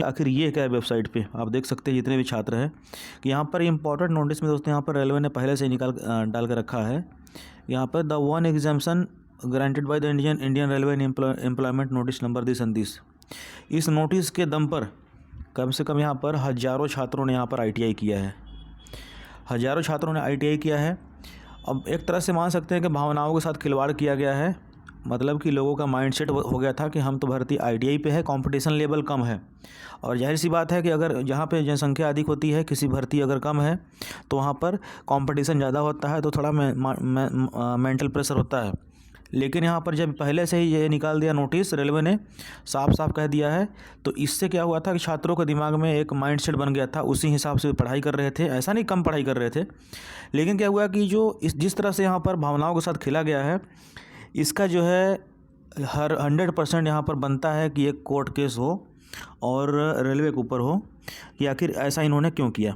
आखिर ये क्या है वेबसाइट पे आप देख सकते हैं जितने भी छात्र हैं कि यहाँ पर इम्पोर्टेंट नोटिस में दोस्तों यहाँ पर रेलवे ने पहले से डाल कर रखा है। यहाँ पर the one exemption granted by the Indian railway employment notice number this and this. इस नोटिस के दम पर कम से कम यहाँ पर हज़ारों छात्रों ने यहाँ पर ITI किया है, हज़ारों छात्रों ने ITI किया है। अब एक तरह से मान सकते हैं कि भावनाओं के साथ खिलवाड़ किया गया है, मतलब कि लोगों का माइंडसेट हो गया था कि हम तो भर्ती ITI पे है, कंपटीशन लेवल कम है। और जाहिर सी बात है कि अगर जहाँ पे जनसंख्या अधिक होती है, किसी भर्ती अगर कम है तो वहाँ पर कंपटीशन ज़्यादा होता है, तो थोड़ा मेंटल प्रेशर होता है। लेकिन यहाँ पर जब पहले से ही ये निकाल दिया नोटिस, रेलवे ने साफ साफ कह दिया है, तो इससे क्या हुआ था कि छात्रों के दिमाग में एक माइंडसेट बन गया था, उसी हिसाब से पढ़ाई कर रहे थे। ऐसा नहीं कम पढ़ाई कर रहे थे, लेकिन क्या हुआ कि जिस तरह से यहाँ पर भावनाओं के साथ खेला गया है, इसका जो है हर 100% यहाँ पर बनता है कि एक कोर्ट केस हो और रेलवे के ऊपर हो कि आखिर ऐसा इन्होंने क्यों किया।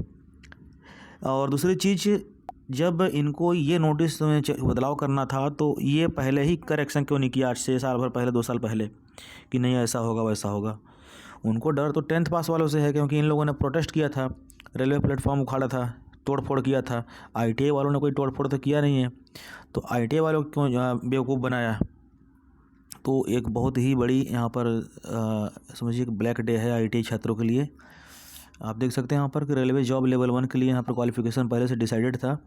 और दूसरी चीज़, जब इनको ये नोटिस में बदलाव करना था तो ये पहले ही करेक्शन क्यों नहीं किया 6 साल भर पहले, 2 साल पहले, कि नहीं ऐसा होगा वैसा होगा। उनको डर तो 10th पास वालों से है, क्योंकि इन लोगों ने प्रोटेस्ट किया था, रेलवे प्लेटफॉर्म उखाड़ा था, तोड़ फोड़ किया था। ITI वालों ने कोई तोड़ फोड़ तो किया नहीं है, तो ITI वालों को क्यों बेवकूफ़ बनाया। तो एक बहुत ही बड़ी यहाँ पर समझिए कि ब्लैक डे है ITI छात्रों के लिए। आप देख सकते हैं यहाँ पर कि रेलवे जॉब लेवल 1 के लिए यहाँ पर क्वालिफिकेशन पहले से डिसाइडेड था।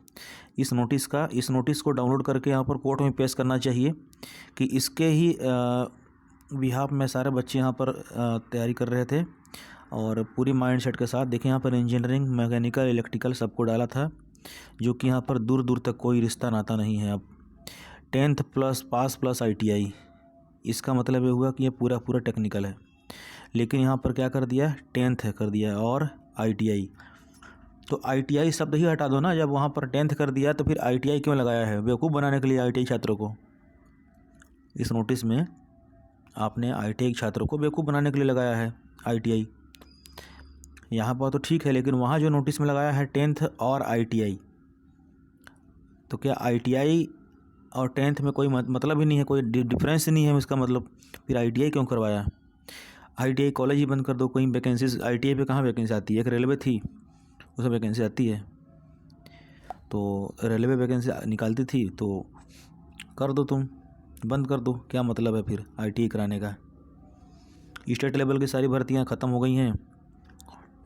इस नोटिस को डाउनलोड करके यहाँ पर कोर्ट में पेश करना चाहिए कि इसके ही बिहाफ में सारे बच्चे यहाँ पर तैयारी कर रहे थे और पूरी माइंडसेट के साथ। देखिए यहाँ पर इंजीनियरिंग, मैकेनिकल, इलेक्ट्रिकल सबको डाला था, जो कि यहाँ पर दूर दूर तक कोई रिश्ता नाता नहीं है। अब 10th plus past plus ITI, इसका मतलब ये हुआ कि ये पूरा पूरा टेक्निकल है। लेकिन यहाँ पर क्या कर दिया, 10th कर दिया और ITI। तो ITI शब्द ही हटा दो ना, जब वहाँ पर 10th कर दिया तो फिर ITI क्यों लगाया है, बेवकूफ़ बनाने के लिए ITI छात्रों को। इस नोटिस में आपने ITI छात्रों को बेवकूफ़ बनाने के लिए लगाया है ITI। यहाँ पर तो ठीक है, लेकिन वहाँ जो नोटिस में लगाया है 10th और ITI, तो क्या ITI और 10th में कोई मतलब ही नहीं है, कोई डिफरेंस नहीं है इसका मतलब, फिर ITI क्यों करवाया। ITI कॉलेज ही बंद कर दो, कोई वैकेंसीज ITI पे कहाँ वैकेंसी आती है। एक रेलवे थी, उसमें वैकेंसी आती है, तो रेलवे वैकेंसी निकालती थी, तो कर दो, तुम बंद कर दो, क्या मतलब है फिर ITI कराने का। स्टेट लेवल की सारी भर्तियाँ ख़त्म हो गई हैं।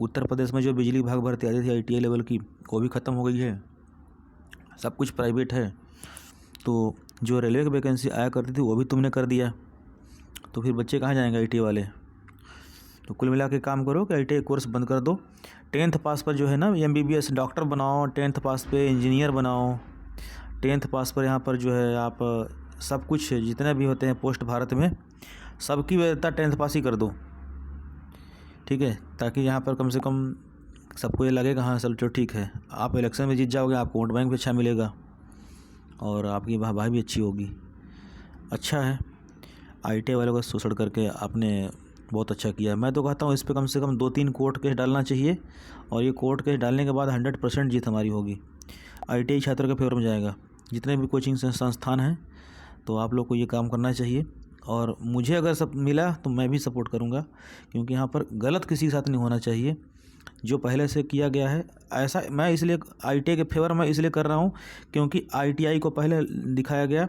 उत्तर प्रदेश में जो बिजली विभाग भर्ती आती थी ITI लेवल की, वो भी ख़त्म हो गई है। सब कुछ प्राइवेट है, तो जो रेलवे की वैकेंसी आया करती थी वो भी तुमने कर दिया, तो फिर बच्चे कहाँ जाएंगे ITI वाले। तो कुल मिला के काम करो कि ITI कोर्स बंद कर दो। 10th पास पर जो है ना MBBS डॉक्टर बनाओ, 10th पास पे इंजीनियर बनाओ, 10th पास पर यहाँ पर जो है आप सब कुछ जितने भी होते हैं पोस्ट भारत में, सबकी वैधता 10th पास ही कर दो, ठीक है, ताकि यहाँ पर कम से कम सबको ये लगेगा हाँ चलो ठीक है, आप इलेक्शन में जीत जाओगे, आपको वोट बैंक भी अच्छा मिलेगा और आपकी वाहवाही भी अच्छी होगी। अच्छा है, ITI वालों का शोषण करके आपने बहुत अच्छा किया। मैं तो कहता हूँ इस पे कम से कम 2-3 कोर्ट केस डालना चाहिए, और ये कोर्ट केस डालने के बाद 100% जीत हमारी होगी, ITI छात्रों के फेवर में जाएगा। जितने भी कोचिंग संस्थान हैं, तो आप लोग को ये काम करना चाहिए, और मुझे अगर सब मिला तो मैं भी सपोर्ट करूँगा, क्योंकि यहाँ पर गलत किसी के साथ नहीं होना चाहिए। जो पहले से किया गया है ऐसा, मैं इसलिए ITI के फेवर में इसलिए कर रहा हूँ क्योंकि ITI को पहले दिखाया गया,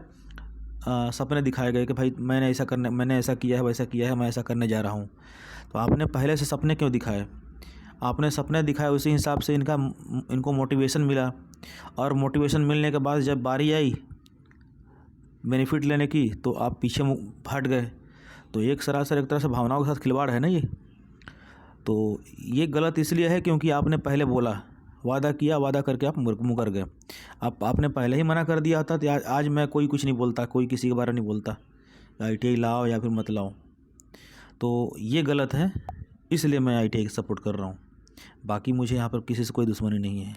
सपने दिखाए गए कि भाई मैंने ऐसा किया है, वैसा किया है, मैं ऐसा करने जा रहा हूँ। तो आपने पहले से सपने क्यों दिखाए, आपने सपने दिखाए, उसी हिसाब से इनको मोटिवेशन मिला, और मोटिवेशन मिलने के बाद जब बारी आई बेनिफिट लेने की तो आप पीछे हट गए। तो एक तरह से भावनाओं के साथ खिलवाड़ है ना ये। तो ये गलत इसलिए है क्योंकि आपने पहले बोला, वादा किया, वादा करके आप मुकर गए। आपने पहले ही मना कर दिया होता तो आज मैं कोई कुछ नहीं बोलता, कोई किसी के बारे में नहीं बोलता ITI लाओ या फिर मत लाओ। तो ये गलत है, इसलिए मैं ITI की सपोर्ट कर रहा हूँ। बाकी मुझे यहाँ पर किसी से कोई दुश्मनी नहीं है।